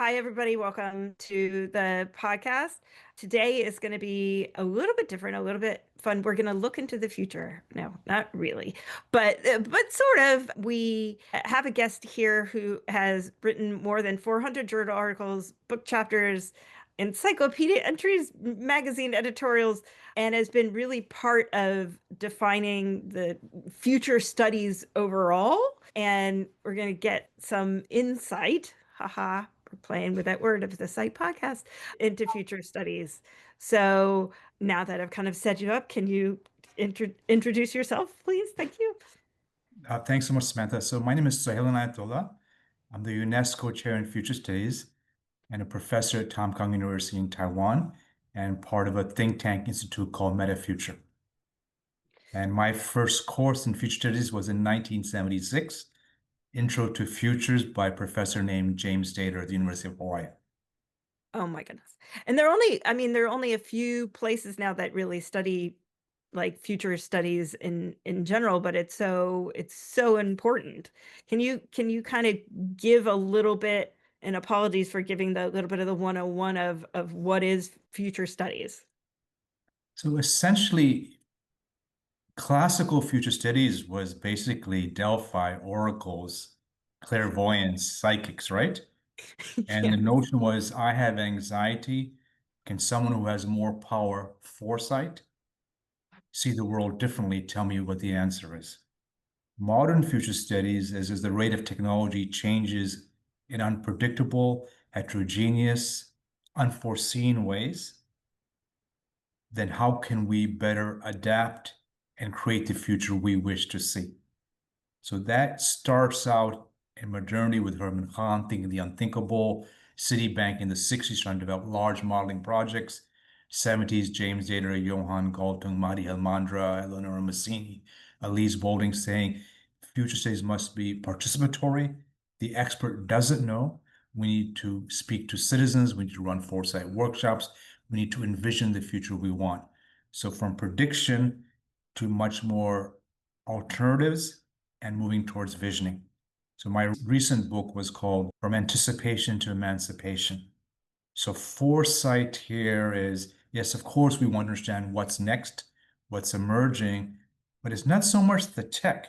Hi, everybody. Welcome to the podcast. Today is going to be a little bit different, a little bit fun. We're going to look into the future. No, not really, but sort of. We have a guest here who has written more than 400 journal articles, book chapters, encyclopedia entries, magazine editorials, and has been really part of defining the future studies overall. And we're going to get some insight. Haha, we're playing with that word of the site podcast into future studies. So now that I've kind of set you up, can you introduce yourself, please? Thank you. Thanks so much, Samantha. So my name is Sohail Inayatullah. I'm the UNESCO Chair in Future Studies and a professor at Tamkang University in Taiwan and part of a think tank institute called MetaFuture. And my first course in future studies was in 1976, Intro to Futures by a professor named James Dater at the University of Hawaii. Oh my goodness. And there are only a few places now that really study like future studies in general, but it's so important. Can you kind of give a little bit, and apologies for giving the little bit of the 101 of what is future studies? So essentially, classical future studies was basically Delphi, oracles, clairvoyance, psychics, right? And Yeah. the notion was, I have anxiety. Can someone who has more power, foresight, see the world differently, tell me what the answer is? Modern future studies, as the rate of technology changes in unpredictable, heterogeneous, unforeseen ways, then how can we better adapt and create the future we wish to see? So that starts out in modernity with Herman Kahn thinking the unthinkable, Citibank in the 60s trying to develop large modeling projects, 70s, James Dater, Johann Galtung, Mahdi Helmandra, Eleanor Massini, Elise Boulding saying future studies must be participatory. The expert doesn't know. We need to speak to citizens. We need to run foresight workshops. We need to envision the future we want. So from prediction to much more alternatives and moving towards visioning. So my recent book was called From Anticipation to Emancipation. So foresight here is, yes, of course, we want to understand what's next, what's emerging, but it's not so much the tech.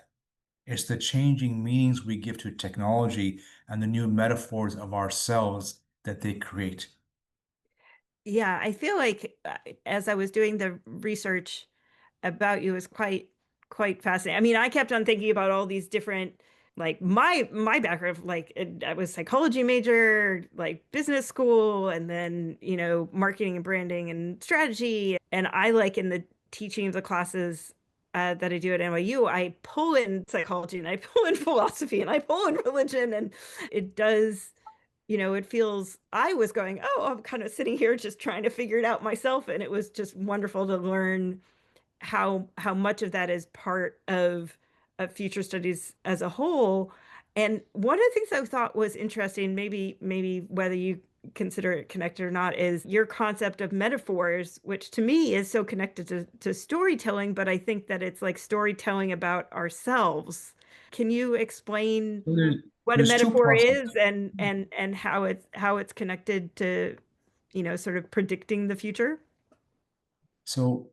It's the changing meanings we give to technology and the new metaphors of ourselves that they create. Yeah, I feel like as I was doing the research about you, is quite fascinating. I mean, I kept on thinking about all these different, like my background, like I was psychology major, like business school, and then marketing and branding and strategy. And I like in the teaching of the classes that I do at NYU, I pull in psychology and I pull in philosophy and I pull in religion, and it does. It feels I was going, oh, I'm kind of sitting here just trying to figure it out myself. And it was just wonderful to learn how much of that is part of future studies as a whole. And one of the things I thought was interesting, maybe whether you consider it connected or not, is your concept of metaphors, which to me is so connected to storytelling, but I think that it's like storytelling about ourselves. Can you explain So there's, what a there's two metaphor processes. is and how it's connected to, sort of predicting the future? So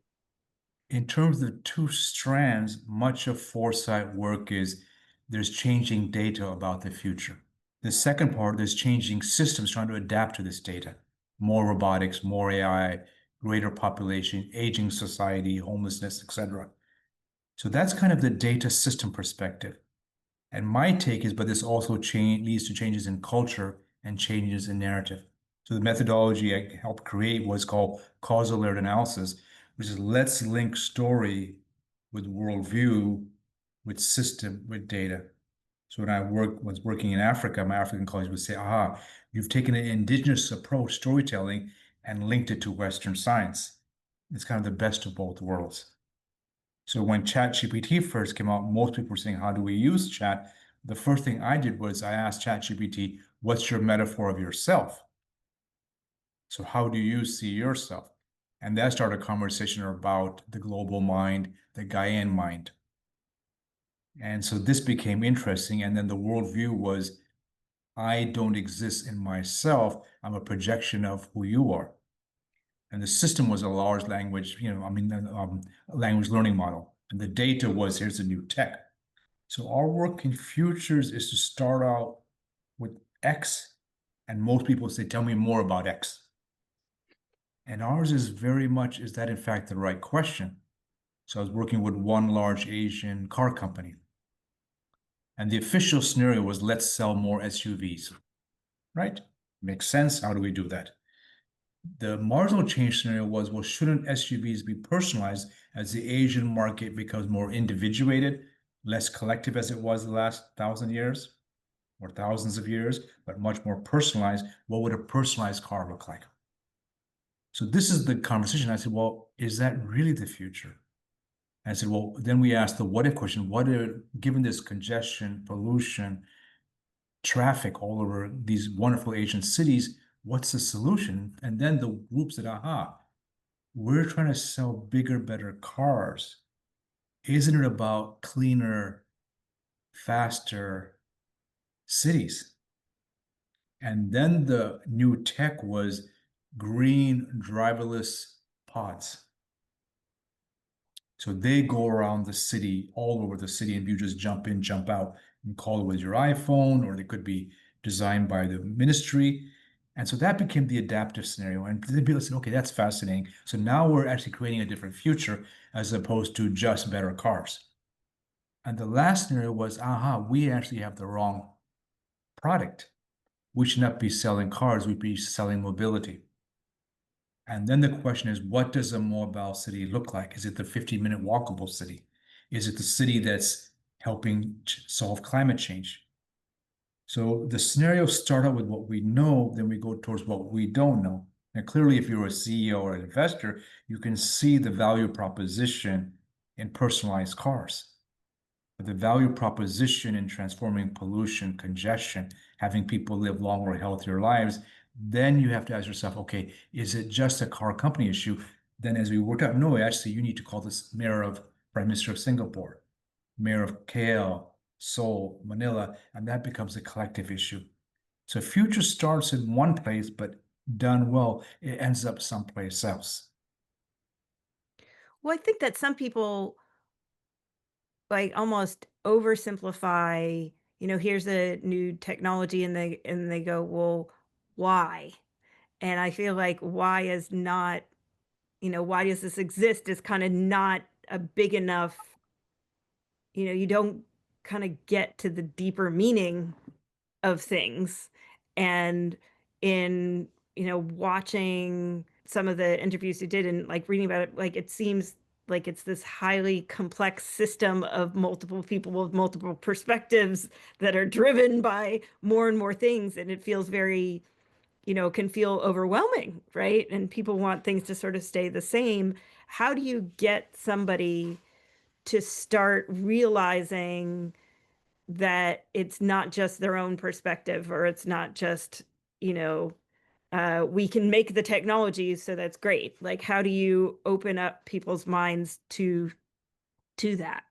in terms of the two strands, much of foresight work is there's changing data about the future. The second part, there's changing systems trying to adapt to this data. More robotics, more AI, greater population, aging society, homelessness, etc. So that's kind of the data system perspective. And my take is, but this also leads to changes in culture and changes in narrative. So the methodology I helped create was called causal layered analysis, which is let's link story with worldview, with system, with data. So when was working in Africa, my African colleagues would say, aha, you've taken an indigenous approach, storytelling, and linked it to Western science. It's kind of the best of both worlds. So when ChatGPT first came out, most people were saying, how do we use chat? The first thing I did was I asked ChatGPT, what's your metaphor of yourself? So how do you see yourself? And that started a conversation about the global mind, the Gaian mind. And so this became interesting. And then the worldview was I don't exist in myself. I'm a projection of who you are. And the system was a large language, language learning model. And the data was, here's the new tech. So our work in futures is to start out with X, and most people say, tell me more about X. And ours is very much, is that in fact the right question? So I was working with one large Asian car company, and the official scenario was, let's sell more SUVs, right? Makes sense. How do we do that? The marginal change scenario was, well, shouldn't SUVs be personalized as the Asian market becomes more individuated, less collective as it was the last 1,000 years or thousands of years, but much more personalized? What would a personalized car look like? So this is the conversation. I said, well, is that really the future? And I said, well, then we asked the what if question. Given this congestion, pollution, traffic all over these wonderful Asian cities, what's the solution? And then the group said, aha, we're trying to sell bigger, better cars. Isn't it about cleaner, faster cities? And then the new tech was green driverless pods. So they go around the city, all over the city, and you just jump in, jump out, and call it with your iPhone, or they could be designed by the ministry. And so that became the adaptive scenario. And then people said, okay, that's fascinating. So now we're actually creating a different future as opposed to just better cars. And the last scenario was, aha, we actually have the wrong product. We should not be selling cars, we'd be selling mobility. And then the question is, what does a mobile city look like? Is it the 15-minute walkable city? Is it the city that's helping solve climate change? So the scenarios start out with what we know, then we go towards what we don't know. And clearly, if you're a CEO or an investor, you can see the value proposition in personalized cars. But the value proposition in transforming pollution, congestion, having people live longer, healthier lives, then you have to ask yourself, okay, is it just a car company issue? Then as we worked out, no, actually, you need to call this mayor of Prime Minister of Singapore, mayor of KL, Seoul, Manila, and that becomes a collective issue. So future starts in one place, but done well, it ends up someplace else. Well, I think that some people like almost oversimplify, here's a new technology and they go, well, why? And I feel like why is not, why does this exist is kind of not a big enough, you don't kind of get to the deeper meaning of things. And in, watching some of the interviews you did and like reading about it, like it seems like it's this highly complex system of multiple people with multiple perspectives that are driven by more and more things. And it feels very, can feel overwhelming, right? And people want things to sort of stay the same. How do you get somebody to start realizing that it's not just their own perspective or it's not just, you know, we can make the technology, so that's great. Like, how do you open up people's minds to that?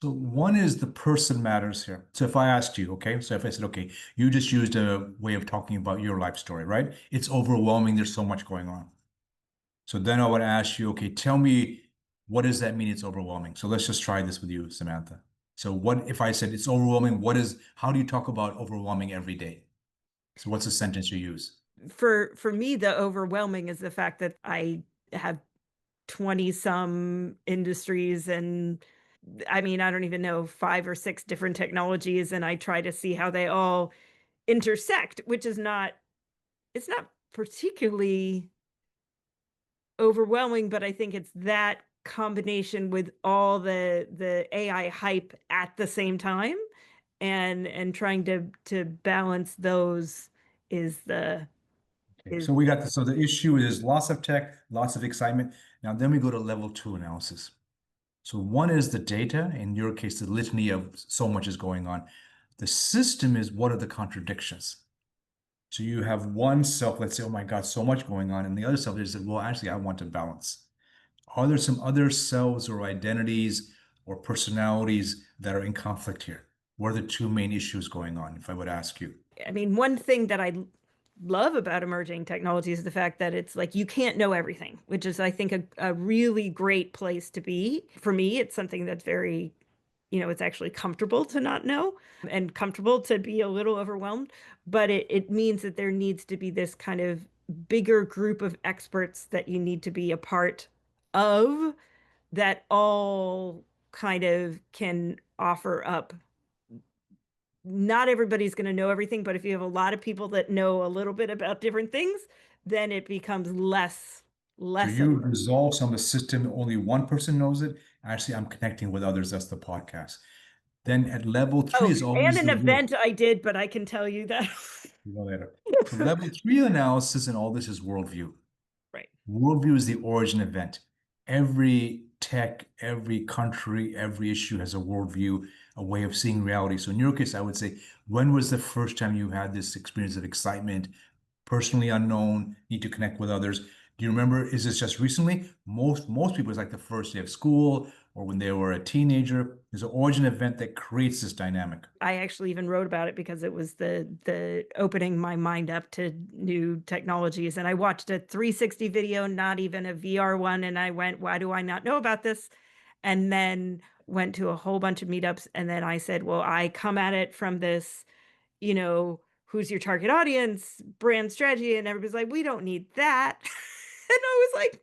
So one is the person matters here. So if I asked you, okay, so if I said, okay, you just used a way of talking about your life story, right? It's overwhelming. There's so much going on. So then I would ask you, okay, tell me, what does that mean it's overwhelming? So let's just try this with you, Samantha. So what if I said it's overwhelming? How do you talk about overwhelming every day? So what's the sentence you use? For me, the overwhelming is the fact that I have 20 some industries and I mean, I don't even know, 5 or 6 different technologies, and I try to see how they all intersect, which is not, it's not particularly overwhelming, but I think it's that combination with all the AI hype at the same time and trying to balance those is the Okay, is so we got this. So the issue is lots of tech, lots of excitement. Now then we go to level two analysis. So one is the data, in your case, the litany of so much is going on. The system is what are the contradictions? So you have one self, let's say, oh my God, so much going on. And the other self is that, well, actually, I want to balance. Are there some other selves or identities or personalities that are in conflict here? What are the two main issues going on, if I would ask you? I mean, one thing that I love about emerging technology is the fact that it's like you can't know everything, which is, I think, a really great place to be. For me, it's something that's very, it's actually comfortable to not know and comfortable to be a little overwhelmed. But it means that there needs to be this kind of bigger group of experts that you need to be a part of that all kind of can offer up. Not everybody's going to know everything, but if you have a lot of people that know a little bit about different things, then it becomes So less you of a. resolve some of the system, only one person knows it. Actually, I'm connecting with others. That's the podcast. Then at level three Oh, is and always an the will. event I did, but I can tell you that. We'll go later. So level three analysis and all this is worldview. Right. Worldview is the origin event. Every tech, every country, every issue has a worldview, a way of seeing reality. So in your case, I would say, when was the first time you had this experience of excitement, personally unknown, need to connect with others? Do you remember? Is this just recently? Most people, it's like the first day of school or when they were a teenager. There's an origin event that creates this dynamic. I actually even wrote about it because it was the opening my mind up to new technologies. And I watched a 360 video, not even a VR one, and I went, why do I not know about this? And then went to a whole bunch of meetups. And then I said, well, I come at it from this, who's your target audience, brand strategy. And everybody's like, we don't need that. And I was like,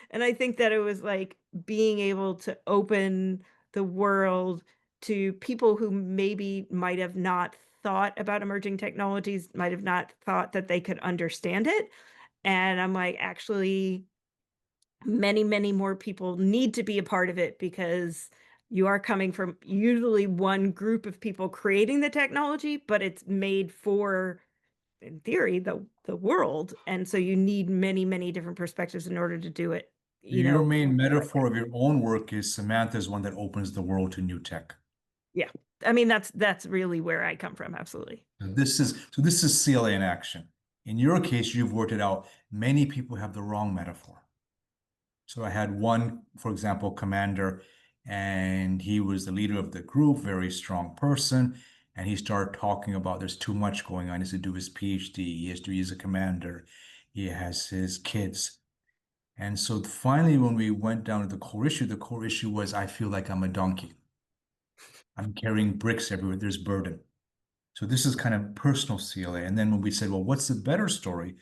and I think that it was like being able to open the world to people who maybe might have not thought about emerging technologies, might have not thought that they could understand it. And I'm like, actually, many, many more people need to be a part of it because you are coming from usually one group of people creating the technology, but it's made for, in theory, the world. And so you need many, many different perspectives in order to do it, Your main the right way. metaphor of your own work is Samantha is one that opens the world to new tech. Yeah. I mean, that's really where I come from. Absolutely. So this is CLA in action. In your case, you've worked it out. Many people have the wrong metaphor. So I had one, for example, commander, and he was the leader of the group, very strong person. And he started talking about there's too much going on. He has to do his PhD. He has to be as a commander. He has his kids. And so finally, when we went down to the core issue was I feel like I'm a donkey. I'm carrying bricks everywhere. There's burden. So this is kind of personal CLA. And then when we said, well, what's the better story?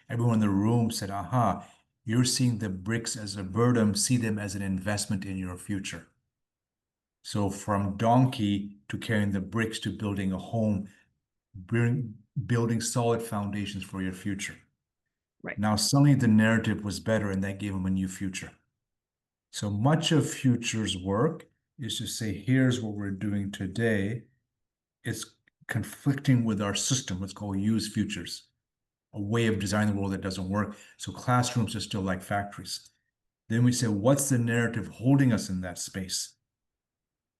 Everyone in the room said, aha, you're seeing the bricks as a burden, see them as an investment in your future. So from donkey to carrying the bricks to building a home, building solid foundations for your future. Right. Now, suddenly the narrative was better and that gave him a new future. So much of Future's work is to say, here's what we're doing today. It's conflicting with our system, what's called use futures, a way of designing the world that doesn't work. So classrooms are still like factories. Then we say, what's the narrative holding us in that space?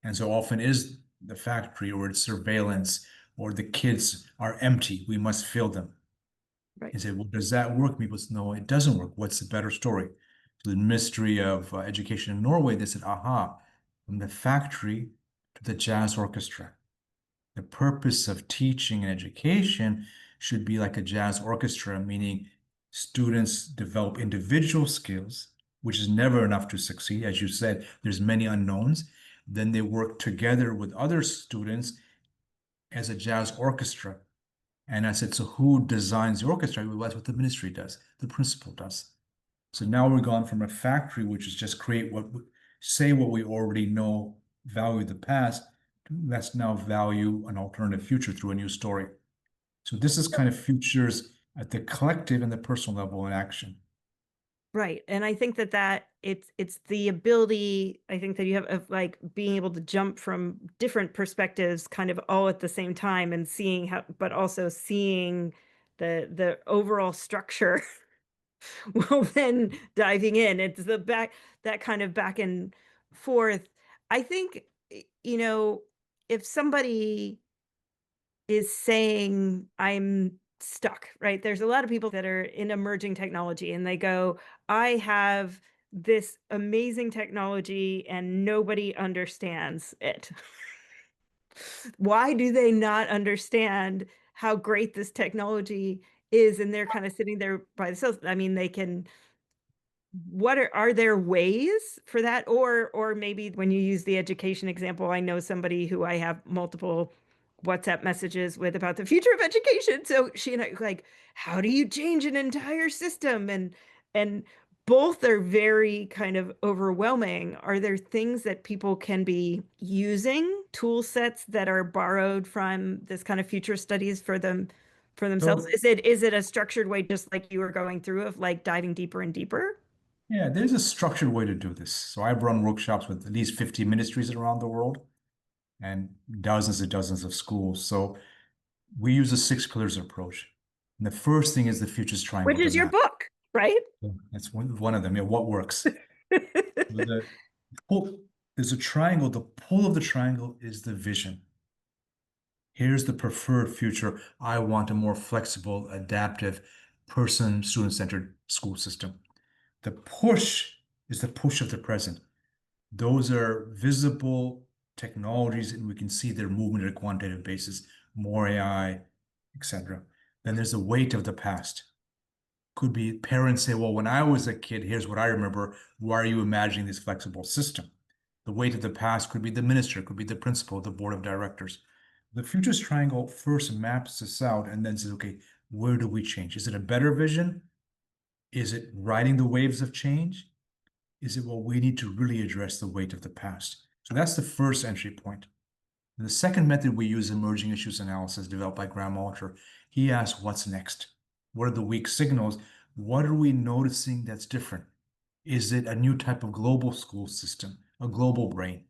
And so often is the factory or it's surveillance or the kids are empty. We must fill them. Right. And say, well, does that work? People say, no, it doesn't work. What's the better story? So the Ministry of Education in Norway, they said, aha, from the factory to the jazz orchestra. The purpose of teaching and education should be like a jazz orchestra, meaning students develop individual skills, which is never enough to succeed. As you said, there's many unknowns. Then they work together with other students as a jazz orchestra. And I said, so who designs the orchestra? Well, that's what the ministry does. The principal does. So now we're gone from a factory, which is just say what we already know, value the past. Let's now value an alternative future through a new story. So this is kind of futures at the collective and the personal level in action. Right. And I think that it's the ability, I think, that you have of like being able to jump from different perspectives kind of all at the same time and seeing how, but also seeing the overall structure. Well, then diving in, it's that kind of back and forth. I think, if somebody is saying, I'm stuck, right? There's a lot of people that are in emerging technology and they go, I have this amazing technology and nobody understands it. Why do they not understand how great this technology is? And they're kind of sitting there by themselves. I mean, they can, what are there ways for that? Or maybe when you use the education example, I know somebody who I have multiple WhatsApp messages with about the future of education. So she and I like, how do you change an entire system? And both are very kind of overwhelming. Are there things that people can be using, tool sets that are borrowed from this kind of future studies for themselves? So Is it a structured way, just like you were going through, of like diving deeper and deeper? yeah, there's a structured way to do this. So I've run workshops with at least 50 ministries around the world and dozens and dozens of schools. So we use a six pillars approach. And the first thing is the futures triangle, Which the is your map. book, right? Yeah, that's one of them. Yeah, what works? The pull, there's a triangle. The pull of the triangle is the vision. Here's the preferred future. I want a more flexible, adaptive, person, student-centered school system. The push is the push of the present. Those are visible technologies, and we can see their movement on a quantitative basis, more AI, etc. Then there's the weight of the past. Could be parents say, well, when I was a kid, here's what I remember. Why are you imagining this flexible system? The weight of the past could be the minister, could be the principal, the board of directors. The futures triangle first maps this out and then says, okay, where do we change? Is it a better vision? Is it riding the waves of change? Is it, well, we need to really address the weight of the past? So that's the first entry point. And the second method we use, emerging issues analysis, developed by Graham Alter. He asks, what's next? What are the weak signals? What are we noticing that's different? Is it a new type of global school system, a global brain?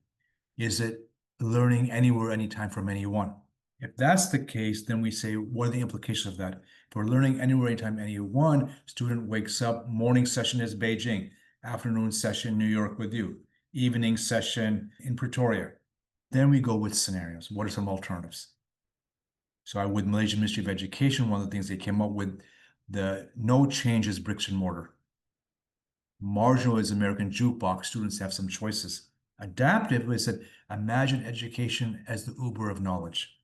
Is it learning anywhere, anytime from anyone? If that's the case, then we say, what are the implications of that? If we're learning anywhere, anytime, anyone, student wakes up, morning session is Beijing, afternoon session, New York with you, evening session in Pretoria. Then we go with scenarios. What are some alternatives? So with Malaysian Ministry of Education, one of the things they came up with, the no changes bricks and mortar. Marginal is American jukebox. Students have some choices. Adaptive, they said, imagine education as the Uber of knowledge.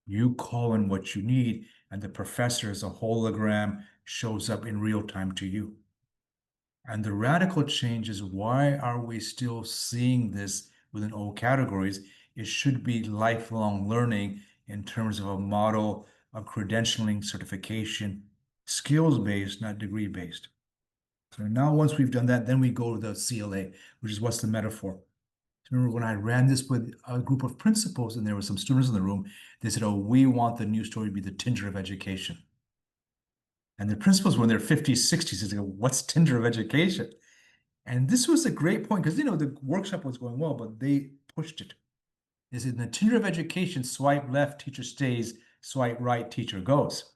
You call in what you need, and the professor as a hologram shows up in real time to you. And the radical change is, why are we still seeing this within all categories? It should be lifelong learning in terms of a model of credentialing, certification, skills-based, not degree-based. So now once we've done that, then we go to the CLA, which is what's the metaphor. Remember when I ran this with a group of principals and there were some students in the room, they said, oh, we want the new story to be the Tinder of education. And the principals were in their 50s, 60s, they go, what's Tinder of education? And this was a great point because, the workshop was going well, but they pushed it. They said, in the Tinder of education, swipe left, teacher stays, swipe right, teacher goes.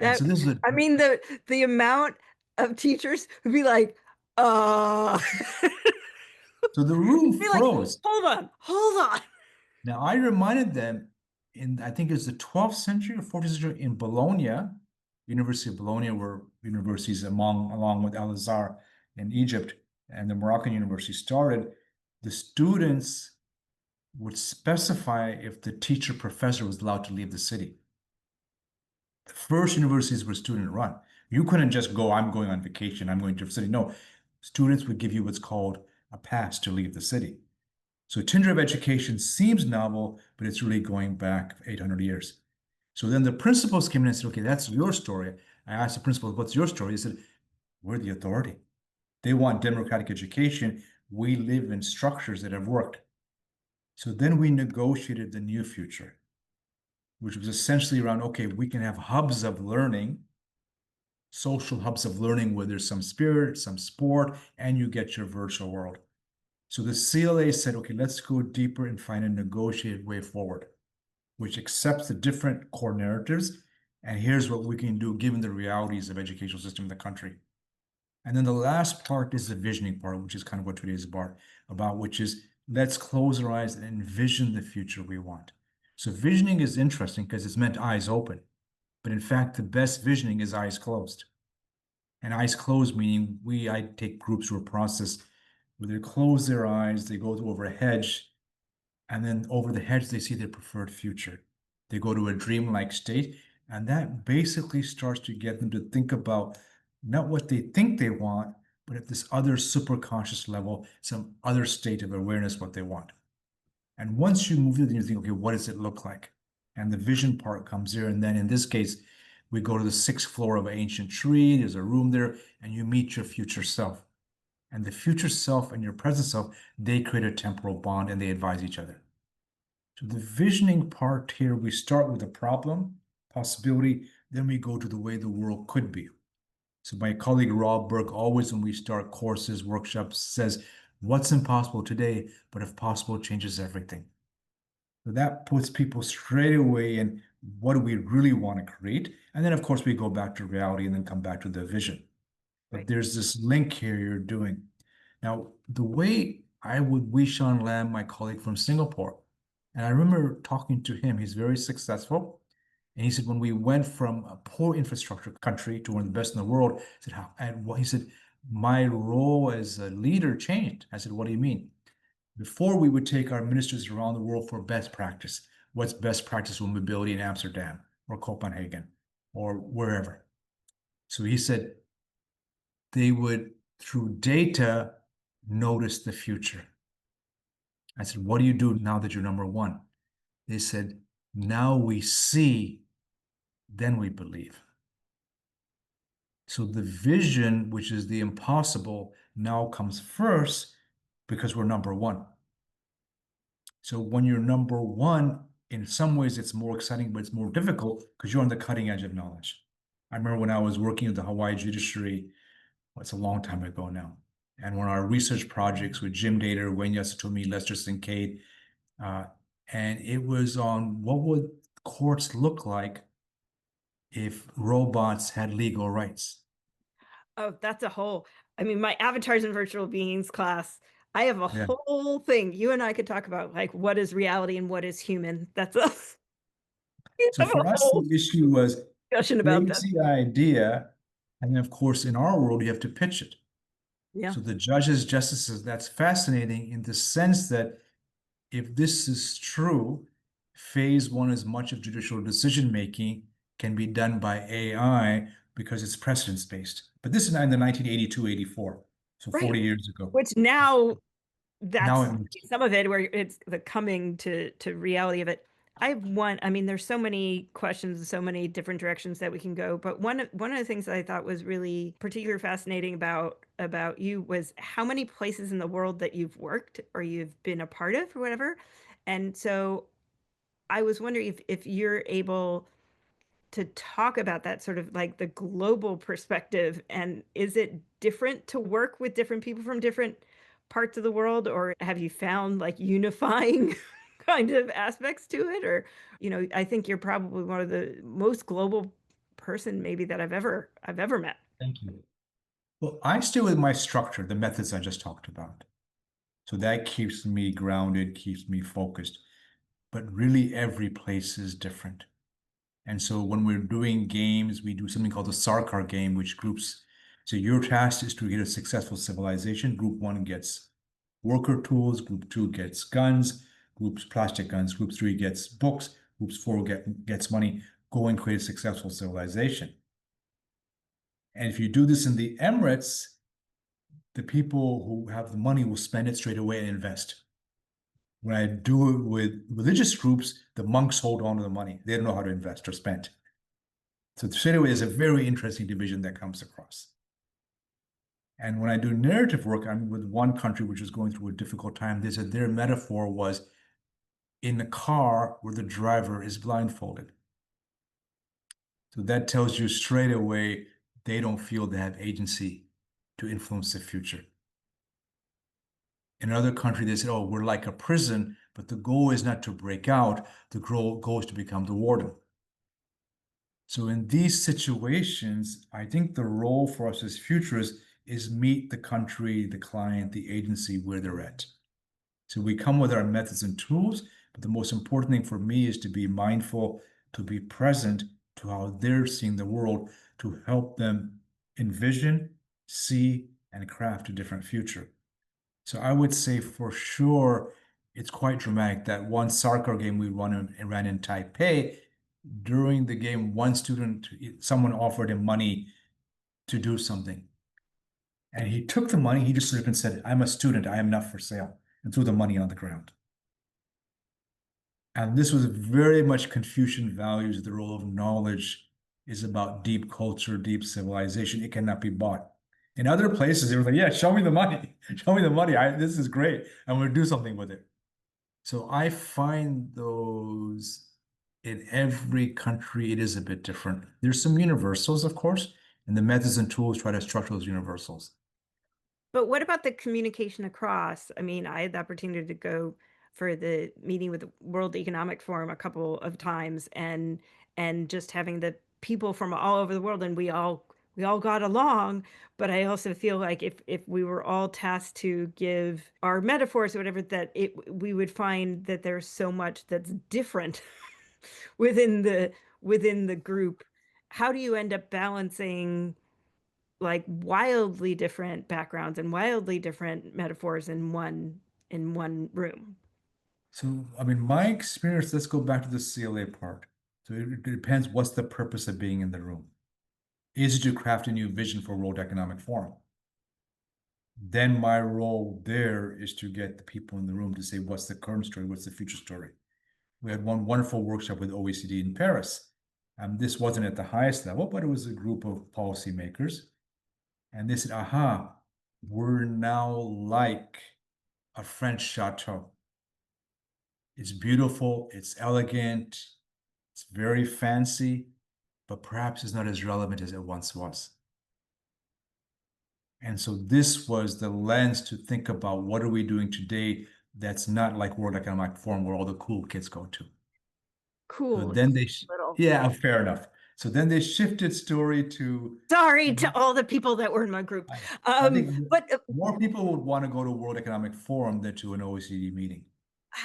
And so That, this is a, I mean, the amount of teachers would be like, uh, so the room be like, froze. hold on. Now, I reminded them I think it's the 12th century or 14th century in Bologna, University of Bologna, were universities along with Al Azhar in Egypt and the Moroccan university started. The students would specify if the teacher professor was allowed to leave the city. The first universities were student run. You couldn't just go, I'm going on vacation, I'm going to the city. No, students would give you what's called a pass to leave the city. So Tinder of education seems novel, but it's really going back 800 years. So then the principals came in and said, okay, that's your story. I asked the principals, what's your story? He said, we're the authority. They want democratic education. We live in structures that have worked. So then we negotiated the new future, which was essentially around, okay, we can have hubs of learning, social hubs of learning where there's some spirit, some sport, and you get your virtual world. So the CLA said, okay, let's go deeper and find a negotiated way forward, which accepts the different core narratives. And here's what we can do given the realities of educational system in the country. And then the last part is the visioning part, which is kind of what today is about, which is let's close our eyes and envision the future we want. So visioning is interesting because it's meant eyes open. But in fact, the best visioning is eyes closed. And eyes closed meaning I take groups through a process where they close their eyes, they go over a hedge, And then over the hedge, they see their preferred future. They go to a dreamlike state, and that basically starts to get them to think about not what they think they want, but at this other superconscious level, some other state of awareness, what they want. And once you move it, then you think, okay, what does it look like? And the vision part comes here. And then in this case, we go to the sixth floor of an ancient tree. There's a room there, and you meet your future self. And the future self and your present self, they create a temporal bond and they advise each other. So the visioning part here, we start with a problem, possibility, then we go to the way the world could be. So my colleague Rob Burke always, when we start courses, workshops, says, what's impossible today, but if possible, changes everything. So that puts people straight away in what do we really want to create? And then, of course, we go back to reality and then come back to the vision. But Right. there's this link here you're doing. Now, the way I would Wishan Lam, my colleague from Singapore, and I remember talking to him, he's very successful. And he said, when we went from a poor infrastructure country to one of the best in the world, he said, how, and what he said, my role as a leader changed. I said, what do you mean? Before we would take our ministers around the world for best practice. What's best practice for mobility in Amsterdam or Copenhagen or wherever? So he said they would, through data, notice the future. I said, what do you do now that you're number one? They said, now we see, then we believe. So the vision, which is the impossible, now comes first because we're number one. So when you're number one, in some ways it's more exciting, but it's more difficult because you're on the cutting edge of knowledge. I remember when I was working at the Hawaii judiciary, well, it's a long time ago now. And one of our research projects with Jim Dater, Wayne Yasutomi, Lester Kincaid, and it was on what would courts look like if robots had legal rights. Oh, that's a whole, I mean, my avatars and virtual beings class, I have a Yeah. whole thing. You and I could talk about like what is reality and what is human. That's a we So have a for us, whole the issue was discussion about that. crazy idea. And then, of course, in our world, you have to pitch it. Yeah. So the judges, justices, that's fascinating in the sense that if this is true, phase one is much of judicial decision making can be done by AI because it's precedence based. But this is in the 1982, 84, so Right. 40 years ago. Which now Now that's it makes some of it where it's the coming to reality of it. I have one, I mean, there's so many questions and so many different directions that we can go, but one of the things that I thought was really particularly fascinating about you was how many places in the world that you've worked or you've been a part of or whatever. And so I was wondering if you're able to talk about that sort of like the global perspective, and is it different to work with different people from different parts of the world, or have you found like unifying kind of aspects to it? Or, I think you're probably one of the most global person maybe that I've ever met. Thank you. Well, I stay with my structure, the methods I just talked about. So that keeps me grounded, keeps me focused. But really, every place is different. And so when we're doing games, we do something called the Sarkar game, which groups. So your task is to get a successful civilization. Group one gets worker tools. Group two gets guns. Groups plastic guns. Group three gets books. Groups four gets money. Go and create a successful civilization. And if you do this in the Emirates, the people who have the money will spend it straight away and invest. When I do it with religious groups, the monks hold on to the money. They don't know how to invest or spend. So straight away, there's a very interesting division that comes across. And when I do narrative work, I'm with one country which is going through a difficult time. They said their metaphor was in the car where the driver is blindfolded. So that tells you straight away they don't feel they have agency to influence the future. In another country, they said, oh, we're like a prison, but the goal is not to break out. The goal is to become the warden. So in these situations, I think the role for us as futurists is meet the country, the client, the agency where they're at. So we come with our methods and tools, but the most important thing for me is to be mindful, to be present to how they're seeing the world, to help them envision, see, and craft a different future. So I would say for sure, It's quite dramatic. That one soccer game we ran in Taipei, during the game, someone offered him money to do something. And he took the money, he just sort of and said, I'm a student, I am not for sale, and threw the money on the ground. And this was very much Confucian values. The role of knowledge is about deep culture, deep civilization. It cannot be bought. In other places, they were like, yeah, show me the money. Show me the money. This is great. I'm going to do something with it. So I find those in every country, it is a bit different. There's some universals, of course, and the methods and tools try to structure those universals. But what about the communication across? I mean, I had the opportunity to go for the meeting with the World Economic Forum a couple of times, and just having the people from all over the world, and we all got along. But I also feel like if we were all tasked to give our metaphors or whatever, that we would find that there's so much that's different within the group. How do you end up balancing like wildly different backgrounds and wildly different metaphors in one room? So, I mean, my experience, let's go back to the CLA part. So it depends what's the purpose of being in the room. Is it to craft a new vision for World Economic Forum? Then my role there is to get the people in the room to say, what's the current story? What's the future story? We had one wonderful workshop with OECD in Paris. This wasn't at the highest level, but it was a group of policymakers. And they said, aha, we're now like a French chateau. It's beautiful, it's elegant, it's very fancy, but perhaps it's not as relevant as it once was. And so this was the lens to think about what are we doing today that's not like World Economic Forum where all the cool kids go to. So Cool, then little. yeah, fair enough. So then they shifted story to, Sorry to all the people that were in my group. I think But more people would want to go to World Economic Forum than to an OECD meeting.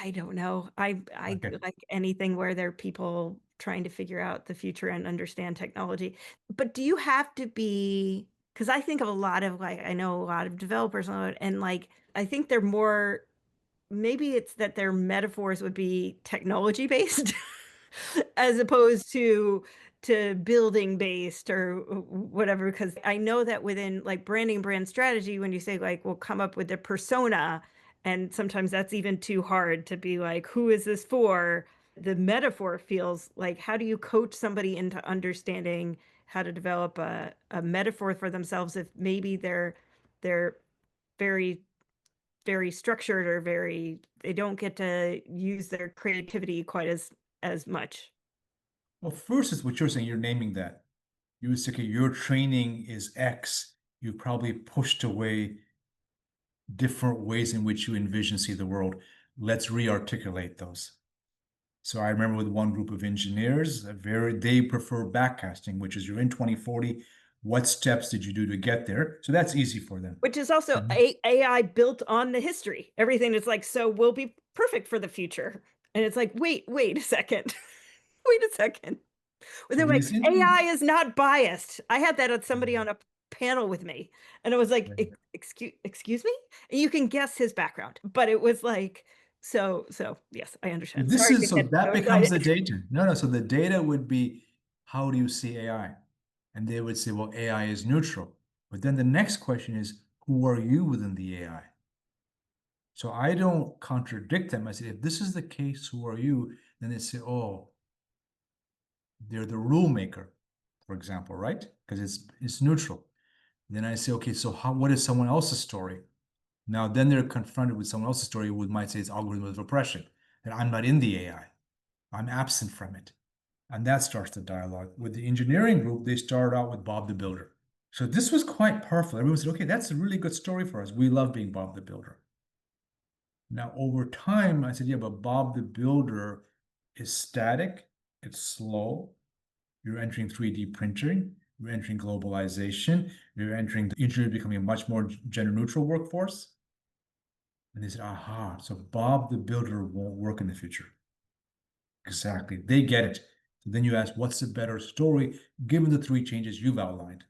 I don't know. I Okay. like anything where there are people trying to figure out the future and understand technology. But do you have to be, because I think of a lot of like I know a lot of developers and like I think they're more, maybe it's that their metaphors would be technology based as opposed to building based or whatever. Because I know that within like branding, brand strategy, when you say like we'll come up with a persona, and sometimes that's even too hard to be like, who is this for? The metaphor feels like, how do you coach somebody into understanding how to develop a metaphor for themselves if maybe they're very very structured or they don't get to use their creativity quite as much. Well, first is what you're saying, you're naming that. You would say, okay, your training is X. You probably pushed away different ways in which you envision see the world. Let's re-articulate those. So I remember with one group of engineers, they prefer backcasting, which is you're in 2040. What steps did you do to get there? So that's easy for them. Which is also Mhm. AI built on the history. Everything is like, so we'll be perfect for the future. And it's like, wait a second. Wait a second. When So they're when like, it's in, AI is not biased. I had that at somebody on a panel with me. And I was like, excuse me? And you can guess his background. But it was like, so yes, I understand. this Sorry to is so get that so becomes the excited. data. No. So the data would be, how do you see AI? And they would say, well, AI is neutral. But then the next question is, who are you within the AI? So I don't contradict them. I say, if this is the case, who are you? Then they say, oh, they're the rule maker, for example, right? Because it's neutral. Then I say, okay, so what is someone else's story? Now, then they're confronted with someone else's story who might say it's algorithm of oppression, that I'm not in the AI. I'm absent from it. And that starts the dialogue. With the engineering group, they started out with Bob the Builder. So this was quite powerful. Everyone said, okay, that's a really good story for us. We love being Bob the Builder. Now, over time, I said, yeah, but Bob the Builder is static, it's slow. You're entering 3D printing, you're entering globalization, you're entering the engineering becoming a much more gender neutral workforce. And they said, aha, so Bob the Builder won't work in the future. Exactly. They get it. So then you ask, what's the better story given the three changes you've outlined?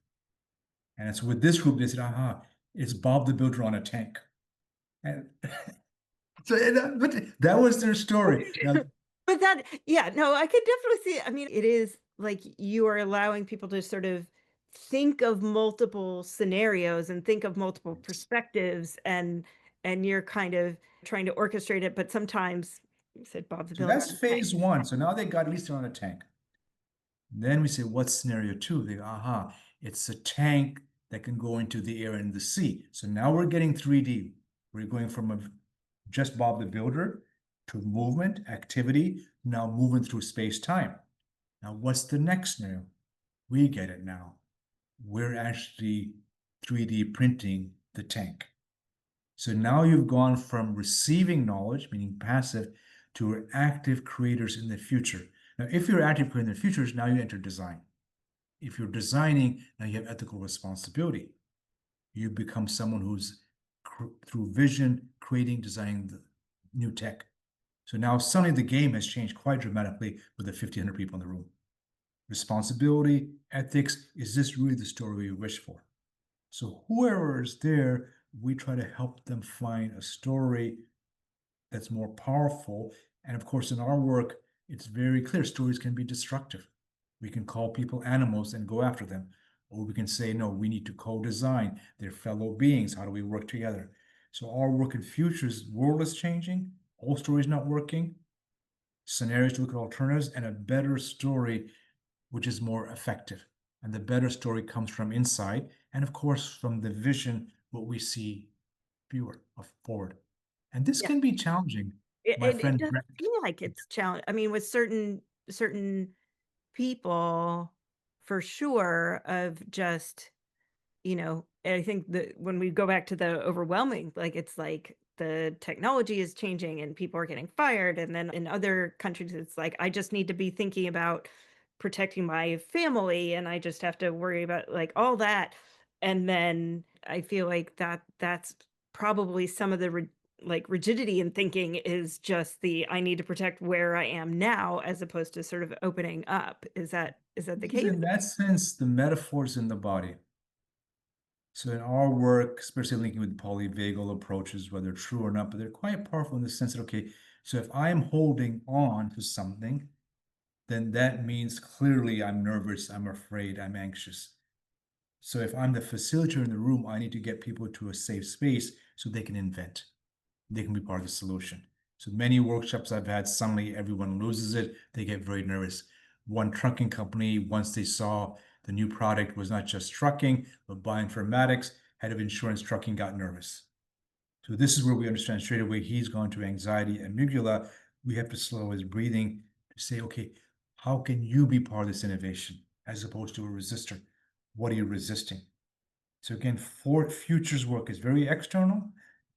And so with this group, they said, aha, it's Bob the Builder on a tank. And So, but that was their story. Now, But that, yeah, no, I could definitely see. I mean, it is like you are allowing people to sort of think of multiple scenarios and think of multiple perspectives, and you're kind of trying to orchestrate it, but sometimes you said Bob the so Builder that's on the tank. phase one. So now they got at least they're on a tank. Then we say, what's scenario two? They go, aha, it's a tank that can go into the air and the sea. So now we're getting 3D. We're going from just Bob the Builder to movement, activity, now moving through space-time. Now, what's the next scenario? We get it now. We're actually 3D printing the tank. So now you've gone from receiving knowledge, meaning passive, to active creators in the future. Now, if you're active creator in the future, now you enter design. If you're designing, now you have ethical responsibility. You become someone who's through vision, creating, designing the new tech. So now suddenly the game has changed quite dramatically with the 1,500 people in the room. Responsibility, ethics, is this really the story we wish for? So whoever is there, we try to help them find a story that's more powerful. And of course, in our work, it's very clear stories can be destructive. We can call people animals and go after them. Or we can say, no, we need to co-design. They're fellow beings. How do we work together? So our work in futures, world is changing, old stories not working, scenarios to look at alternatives, and a better story, which is more effective. And the better story comes from inside, and of course, from the vision, what we see viewer of forward. And this Yeah. can be challenging. My It friend does Brett, seem like it's challenge. I mean, with certain people, for sure, of just, I think that when we go back to the overwhelming, like, it's like the technology is changing and people are getting fired. And then in other countries, it's like, I just need to be thinking about protecting my family and I just have to worry about like all that. And then I feel like that's probably some of the like rigidity in thinking is just the I need to protect where I am now as opposed to sort of opening up. Is that the this is case? in that sense the metaphors in the body. So in our work, especially linking with polyvagal approaches, whether true or not, but they're quite powerful in the sense that, okay, so if I'm holding on to something, then that means clearly I'm nervous, I'm afraid, I'm anxious. So if I'm the facilitator in the room, I need to get people to a safe space so they can invent. They can be part of the solution. So many workshops I've had, suddenly everyone loses it. They get very nervous. One trucking company, once they saw the new product was not just trucking, but bioinformatics, head of insurance trucking got nervous. So this is where we understand straight away he's gone to anxiety amygdala. We have to slow his breathing to say, okay, how can you be part of this innovation as opposed to a resistor? What are you resisting? So again, for futures work is very external,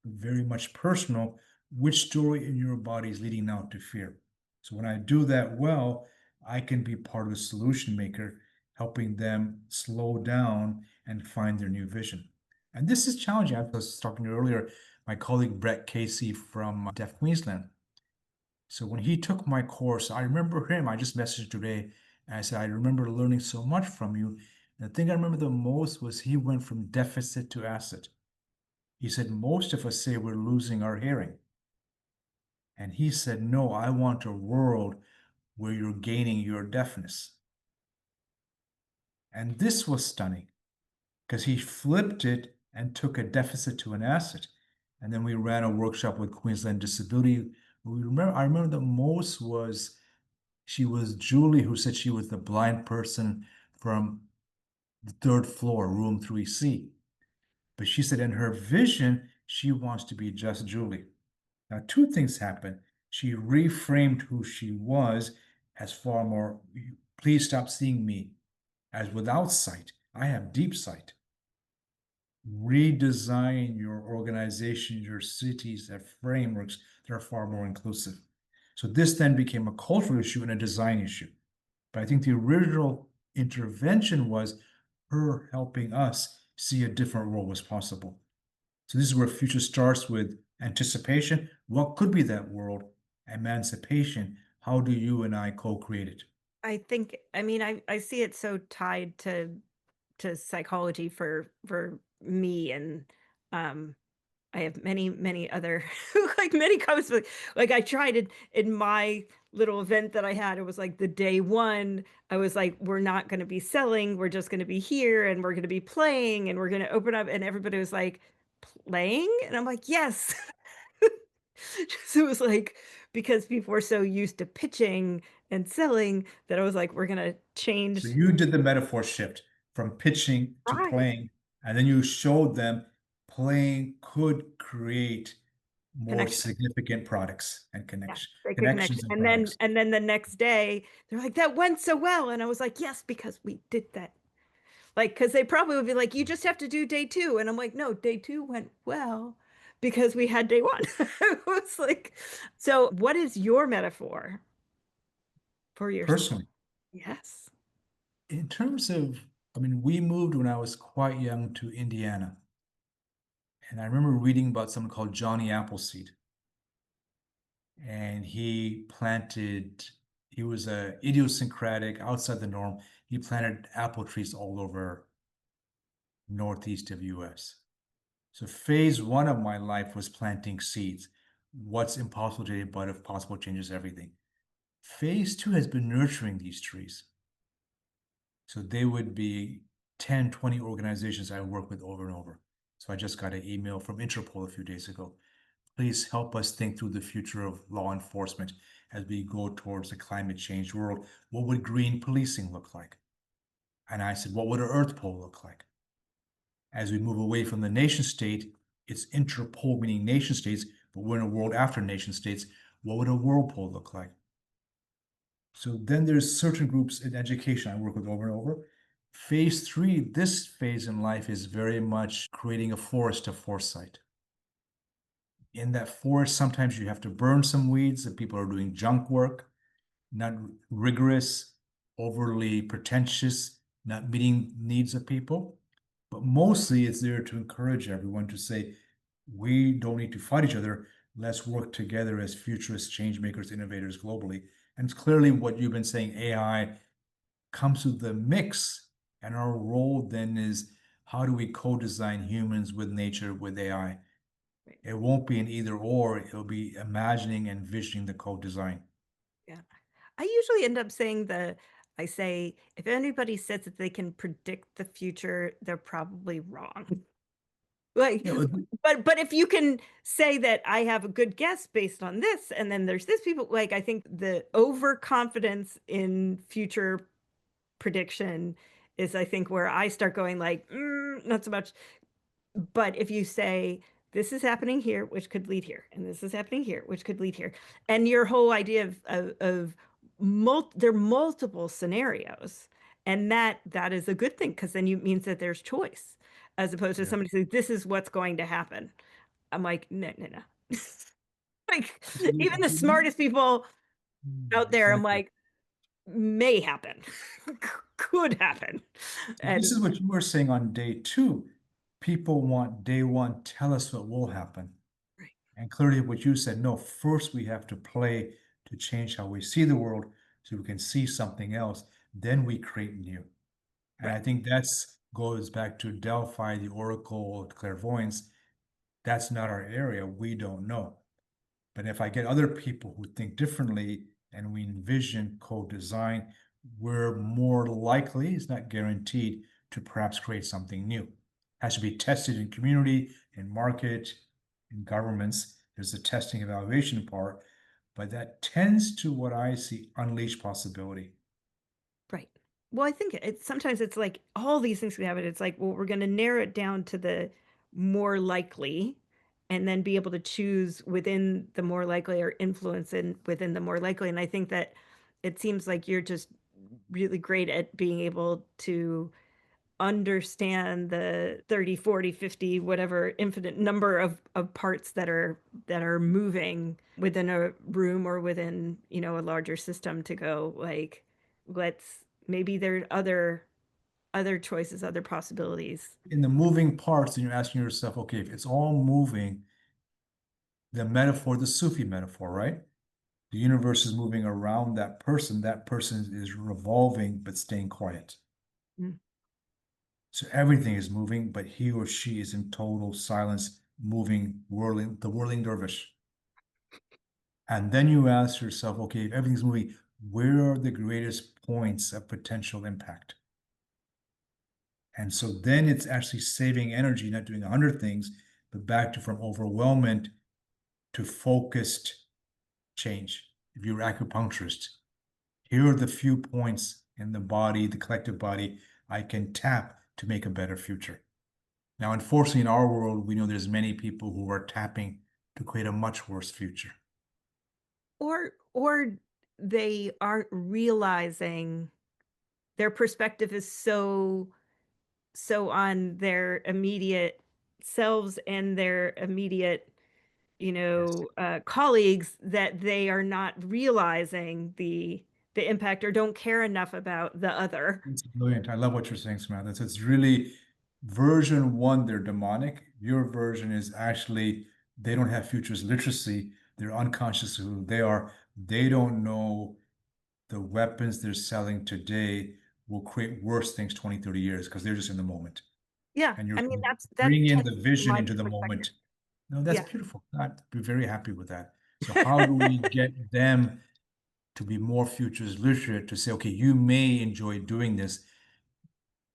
very much personal. Which story in your body is leading now to fear? So when I do that well, I can be part of the solution maker, helping them slow down and find their new vision. And this is challenging. I was talking to you earlier, my colleague Brett Casey from Deaf Queensland. So when he took my course, I remember him. I just messaged today and I said, I remember learning so much from you. And the thing I remember the most was he went from deficit to asset. He said, most of us say we're losing our hearing. And he said, no, I want a world where you're gaining your deafness. And this was stunning because he flipped it and took a deficit to an asset. And then we ran a workshop with Queensland Disability. I remember the most was she was Julie, who said she was the blind person from the third floor, room 3C. But she said in her vision, she wants to be just Julie. Now, two things happened. She reframed who she was as far more, please stop seeing me as without sight. I have deep sight. Redesign your organization, your cities, their frameworks that are far more inclusive. So this then became a cultural issue and a design issue. But I think the original intervention was her helping us see a different world was possible. So this is where future starts with anticipation. What could be that world? Emancipation. How do you and I co-create it? I think, I mean, I see it so tied to psychology for me, and um I have many, many other like many comments. Like I tried it in my little event that I had. It was like the day one. I was like, we're not going to be selling. We're just going to be here and we're going to be playing and we're going to open up. And everybody was like, playing? And I'm like, yes. So it was like because people were so used to pitching and selling that I was like, we're going to So change. you did the metaphor shift from pitching to Right. playing, and then you showed them playing could create more Connection. significant products and Yeah, connection, they could connect. connections and products. And then the next day, they're like, that went so well. And I was like, yes, because we did that. Like, because they probably would be like, you just have to do day two. And I'm like, no, day two went well because we had day one. It was like, so what is your metaphor for yourself? Personally, Yes. in terms of, I mean, we moved when I was quite young to Indiana. And I remember reading about someone called Johnny Appleseed. And he was a idiosyncratic, outside the norm. He planted apple trees all over northeast of US. So phase one of my life was planting seeds. What's impossible today, but if possible, changes everything. Phase two has been nurturing these trees. So they would be 10, 20 organizations I work with over and over. So I just got an email from Interpol a few days ago. Please help us think through the future of law enforcement as we go towards a climate change world. What would green policing look like? And I said, what would an Earth pole look like? As we move away from the nation state, it's interpole, meaning nation states, but we're in a world after nation states. What would a world pole look like? So then there's certain groups in education I work with over and over. Phase three, this phase in life is very much creating a forest of foresight. In that forest, sometimes you have to burn some weeds that people are doing junk work, not rigorous, overly pretentious, not meeting needs of people. But mostly it's there to encourage everyone to say, we don't need to fight each other. Let's work together as futurist change makers, innovators globally. And it's clearly what you've been saying, AI comes to the mix. And our role then is how do we co-design humans with nature, with AI? Right. It won't be an either or, it'll be imagining and visioning the co-design. Yeah. I usually end up saying I say, if anybody says that they can predict the future, they're probably wrong. Like, Yeah, but if you can say that I have a good guess based on this, and then there's this people, like I think the overconfidence in future prediction is I think where I start going like, not so much. But if you say this is happening here, which could lead here, and this is happening here, which could lead here, and your whole idea of there are multiple scenarios, and that is a good thing because then you means that there's choice, as opposed to yeah. somebody saying this is what's going to happen. I'm like, no, no, no. Like even the smartest people out there, I'm Exactly. like, may happen, could happen, This and is what you were saying on day two. People want day one, tell us what will happen. right, And clearly what you said, no, first we have to play to change how we see the world so we can see something else. Then we create new. And right, I think that's goes back to Delphi, the Oracle, clairvoyance. That's not our area. We don't know. But if I get other people who think differently and we envision co-design, we're more likely, it's not guaranteed, to perhaps create something new. It has to be tested in community, in market, in governments. There's the testing evaluation part, but that tends to what I see unleash possibility. right. Well, I think it's sometimes it's like all these things can happen. It's like, well, we're going to narrow it down to the more likely and then be able to choose within the more likely or influence in within the more likely. And I think that it seems like you're just really great at being able to understand the 30, 40, 50, whatever infinite number of parts that are moving within a room or within, a larger system to go like, let's maybe there are other choices, other possibilities. In the moving parts, and you're asking yourself, okay, if it's all moving, the metaphor, the Sufi metaphor, right? The universe is moving around that person is revolving but staying quiet. Mm. So everything is moving, but he or she is in total silence, the whirling dervish. And then you ask yourself, okay, if everything's moving, where are the greatest points of potential impact? And so then it's actually saving energy, not doing 100 things, but back to from overwhelmment to focused change. If you're an acupuncturist, here are the few points in the body, the collective body, I can tap to make a better future. Now, unfortunately, in our world, we know there's many people who are tapping to create a much worse future. Or they aren't realizing their perspective is so on their immediate selves and their immediate, Yes. colleagues, that they are not realizing the impact or don't care enough about the other. It's brilliant. I love what you're saying, Samantha. It's really version one, they're demonic. Your version is actually they don't have futures literacy. They're unconscious of who they are. They don't know the weapons they're selling today will create worse things 20, 30 years because they're just in the moment. Yeah, And you're I mean that bringing in tends the to be vision my into the perspective. moment. No, that's Yeah, beautiful. I'd be very happy with that. So how do we get them to be more futures literate to say, okay, you may enjoy doing this,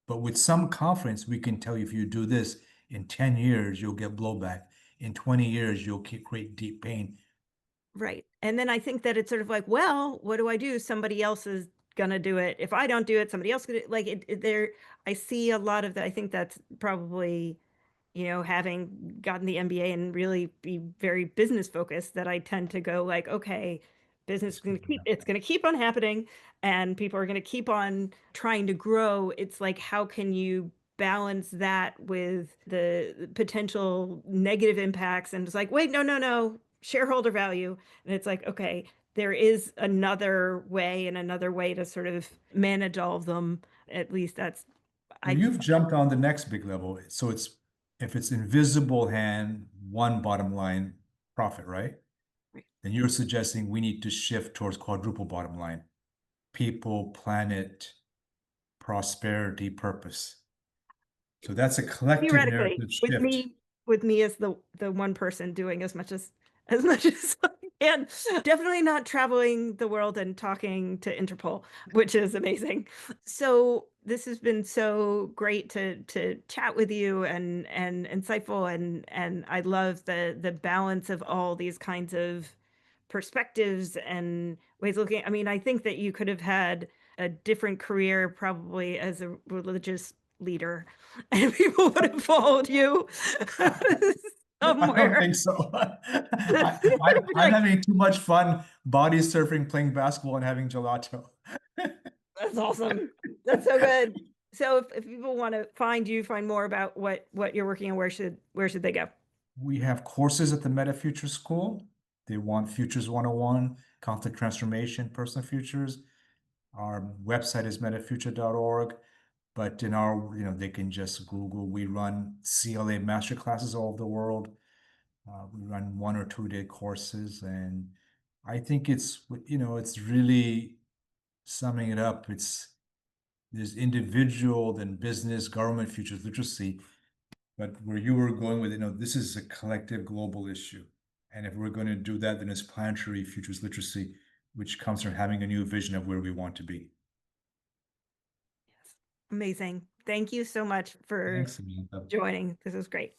but with some confidence, we can tell you if you do this in 10 years, you'll get blowback. In 20 years, you'll create deep pain. right. And then I think that it's sort of like, well, what do I do? Somebody else is gonna do it. If I don't do it, somebody else gonna like there. I see a lot of that. I think that's probably, having gotten the MBA and really be very business focused, that I tend to go like, okay, business is Just going keep to it keep, up. it's going to keep on happening and people are going to keep on trying to grow. It's like, how can you balance that with the potential negative impacts? And it's like, wait, no, no, no, shareholder value. And it's like, okay, there is another way and another way to sort of manage all of them. At least that's, Well, I, you've jumped on the next big level. So it's if it's invisible hand, one bottom line profit, right? Then you're suggesting we need to shift towards quadruple bottom line. People, planet, prosperity, purpose. So that's a collective theoretically, narrative with shift. me as the one person doing as much as I can. Definitely not traveling the world and talking to Interpol, which is amazing. So this has been so great to chat with you and insightful, and I love the balance of all these kinds of perspectives and ways of looking. I mean, I think that you could have had a different career probably as a religious leader, and people would have followed you I don't somewhere. think so. Be I'm like, having too much fun body surfing, playing basketball, and having gelato. that's awesome. That's so good. So if people want to find you, find more about what you're working on, where should they go? We have courses at the Meta Future School. They want Futures 101, conflict transformation, personal futures. Our website is metafuture.org. But in our, they can just Google. We run CLA master classes all over the world. We run 1 or 2 day courses, and I think it's really summing it up. There's individual, then business, government, futures literacy. But where you were going with it, this is a collective global issue. And if we're going to do that, then it's planetary futures literacy, which comes from having a new vision of where we want to be. Yes. Amazing. Thank you so much for Thanks, Samantha. joining. This was great.